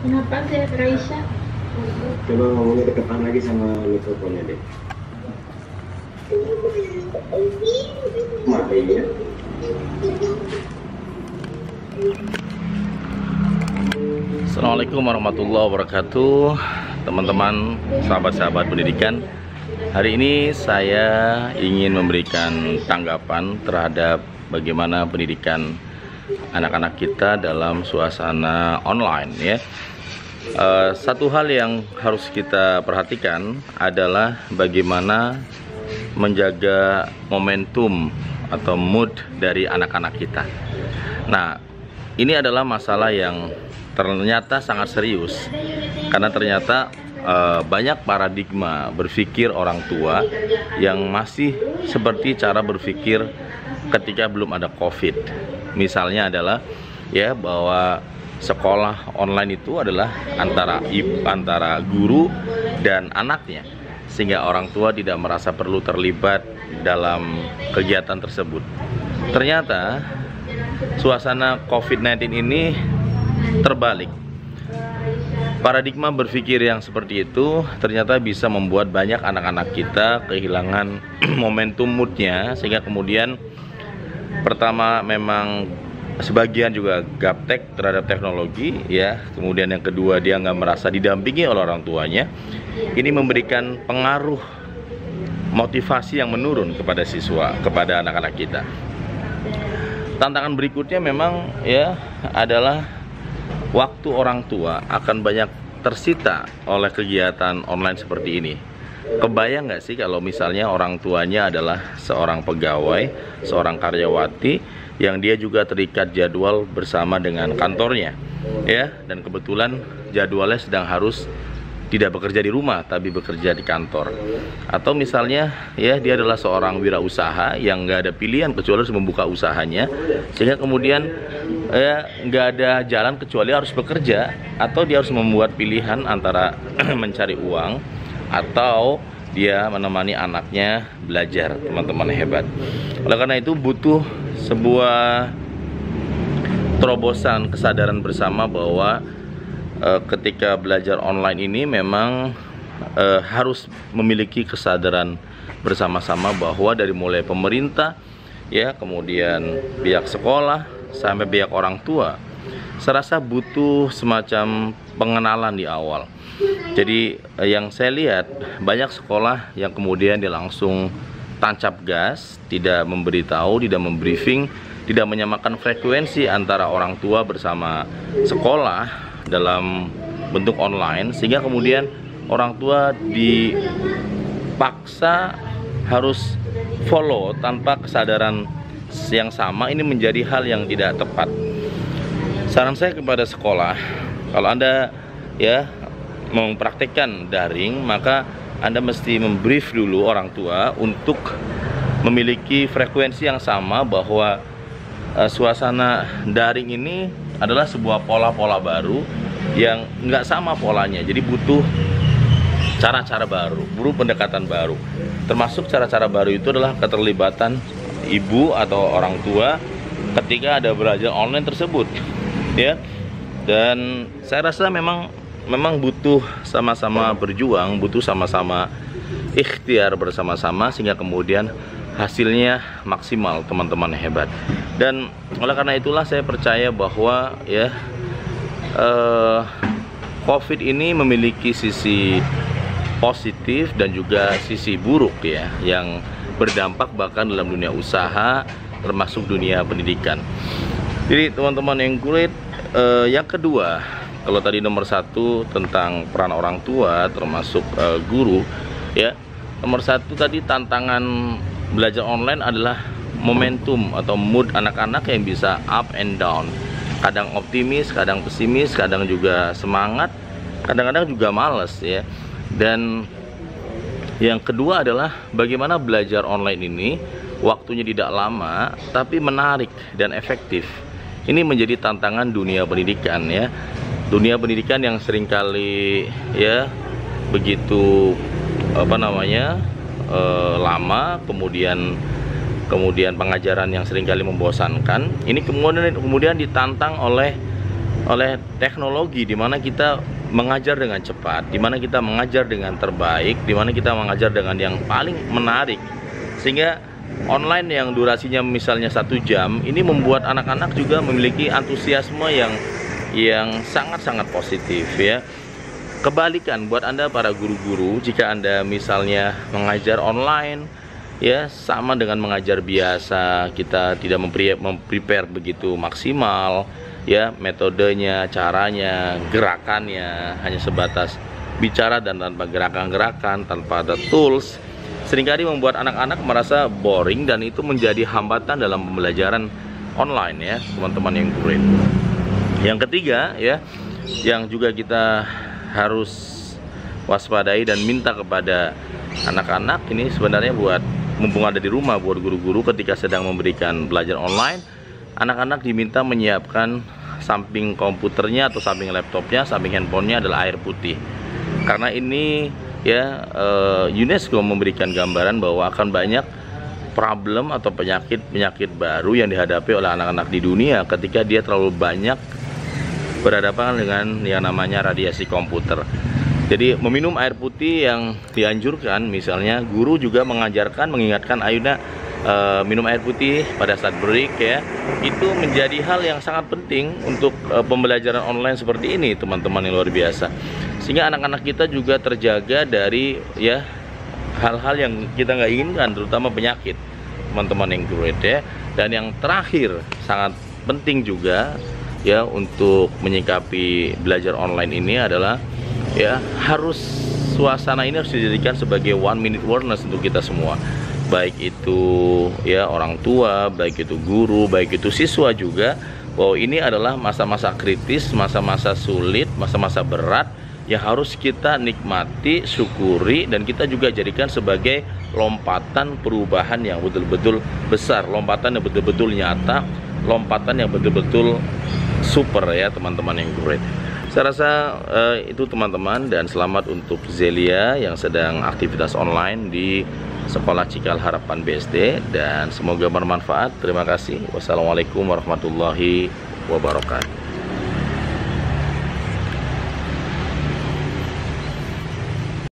Kenapa saya Raisya? Coba ngomongnya deketan lagi sama mikrofonnya deh. Mari ya. Assalamualaikum warahmatullahi wabarakatuh, teman-teman, sahabat-sahabat pendidikan. Hari ini saya ingin memberikan tanggapan terhadap bagaimana pendidikan anak-anak kita dalam suasana online ya. Satu hal yang harus kita perhatikan adalah bagaimana menjaga momentum atau mood dari anak-anak kita. Nah, ini adalah masalah yang ternyata sangat serius karena ternyata banyak paradigma berpikir orang tua yang masih seperti cara berpikir ketika belum ada COVID. Misalnya adalah ya bahwa sekolah online itu adalah antara guru dan anaknya, sehingga orang tua tidak merasa perlu terlibat dalam kegiatan tersebut. Ternyata suasana COVID-19 ini terbalik. Paradigma berpikir yang seperti itu ternyata bisa membuat banyak anak-anak kita kehilangan momentum moodnya, sehingga kemudian pertama memang sebagian juga gaptek terhadap teknologi ya, kemudian yang kedua dia nggak merasa didampingi oleh orang tuanya. Ini memberikan pengaruh motivasi yang menurun kepada siswa, kepada anak-anak kita. Tantangan berikutnya memang ya adalah waktu orang tua akan banyak tersita oleh kegiatan online seperti ini. Kebayang nggak sih kalau misalnya orang tuanya adalah seorang pegawai, seorang karyawati yang dia juga terikat jadwal bersama dengan kantornya ya, dan kebetulan jadwalnya sedang harus tidak bekerja di rumah tapi bekerja di kantor. Atau misalnya ya dia adalah seorang wirausaha yang nggak ada pilihan kecuali harus membuka usahanya, sehingga kemudian ya nggak ada jalan kecuali harus bekerja, atau dia harus membuat pilihan antara mencari uang atau dia menemani anaknya belajar. Teman-teman hebat. Oleh karena itu butuh sebuah terobosan kesadaran bersama bahwa ketika belajar online ini memang harus memiliki kesadaran bersama-sama bahwa dari mulai pemerintah ya, kemudian pihak sekolah sampai pihak orang tua, saya rasa butuh semacam pengenalan di awal. Jadi yang saya lihat banyak sekolah yang kemudian dia langsung tancap gas, tidak memberitahu, tidak membriefing, tidak menyamakan frekuensi antara orang tua bersama sekolah dalam bentuk online, sehingga kemudian orang tua dipaksa harus follow tanpa kesadaran yang sama. Ini menjadi hal yang tidak tepat. Saran saya kepada sekolah, kalau Anda ya mempraktikkan daring, maka Anda mesti membrief dulu orang tua untuk memiliki frekuensi yang sama bahwa suasana daring ini adalah sebuah pola-pola baru yang nggak sama polanya. Jadi butuh cara-cara baru, butuh pendekatan baru. Termasuk cara-cara baru itu adalah keterlibatan ibu atau orang tua ketika ada belajar online tersebut ya. Dan saya rasa memang butuh sama-sama berjuang, butuh sama-sama ikhtiar bersama-sama sehingga kemudian hasilnya maksimal, teman-teman hebat. Dan oleh karena itulah saya percaya bahwa ya COVID ini memiliki sisi positif dan juga sisi buruk ya, yang berdampak bahkan dalam dunia usaha termasuk dunia pendidikan. Jadi teman-teman yang kulit, yang kedua, kalau tadi nomor satu tentang peran orang tua termasuk guru ya, nomor satu tadi tantangan belajar online adalah momentum atau mood anak-anak yang bisa up and down, kadang optimis, kadang pesimis, kadang juga semangat, kadang-kadang juga males ya. Dan yang kedua adalah bagaimana belajar online ini waktunya tidak lama tapi menarik dan efektif. Ini menjadi tantangan dunia pendidikan ya, dunia pendidikan yang seringkali ya begitu lama, kemudian pengajaran yang seringkali membosankan. Ini kemudian ditantang oleh oleh teknologi, di mana kita mengajar dengan cepat, di mana kita mengajar dengan terbaik, di mana kita mengajar dengan yang paling menarik. Sehingga online yang durasinya misalnya 1 jam ini membuat anak-anak juga memiliki antusiasme yang sangat-sangat positif ya. Kebalikan buat Anda para guru-guru, jika Anda misalnya mengajar online ya sama dengan mengajar biasa, kita tidak memprepare begitu maksimal ya, metodenya, caranya, gerakannya hanya sebatas bicara dan tanpa gerakan-gerakan, tanpa ada tools, seringkali membuat anak-anak merasa boring dan itu menjadi hambatan dalam pembelajaran online ya teman-teman yang great. Yang ketiga ya, yang juga kita harus waspadai dan minta kepada anak-anak ini sebenarnya buat mumpung ada di rumah, buat guru-guru ketika sedang memberikan belajar online, anak-anak diminta menyiapkan samping komputernya atau samping laptopnya, samping handphonenya adalah air putih. Karena ini ya UNESCO memberikan gambaran bahwa akan banyak problem atau penyakit baru yang dihadapi oleh anak-anak di dunia ketika dia terlalu banyak berhadapan dengan yang namanya radiasi komputer. Jadi meminum air putih yang dianjurkan, misalnya guru juga mengingatkan Ayuna minum air putih pada saat break ya, itu menjadi hal yang sangat penting untuk pembelajaran online seperti ini teman-teman yang luar biasa. Sehingga anak-anak kita juga terjaga dari ya hal-hal yang kita nggak inginkan, terutama penyakit teman-teman yang great ya. Dan yang terakhir sangat penting juga ya untuk menyikapi belajar online ini adalah ya harus suasana ini harus dijadikan sebagai 1 minute awareness untuk kita semua, baik itu ya orang tua, baik itu guru, baik itu siswa juga, bahwa ini adalah masa-masa kritis, masa-masa sulit, masa-masa berat yang harus kita nikmati, syukuri, dan kita juga jadikan sebagai lompatan perubahan yang betul-betul besar, lompatan yang betul-betul nyata, lompatan yang betul-betul super ya teman-teman yang great. Saya rasa itu teman-teman, dan selamat untuk Zelia yang sedang aktivitas online di Sekolah Cikal Harapan BSD, dan semoga bermanfaat. Terima kasih. Wassalamualaikum warahmatullahi wabarakatuh.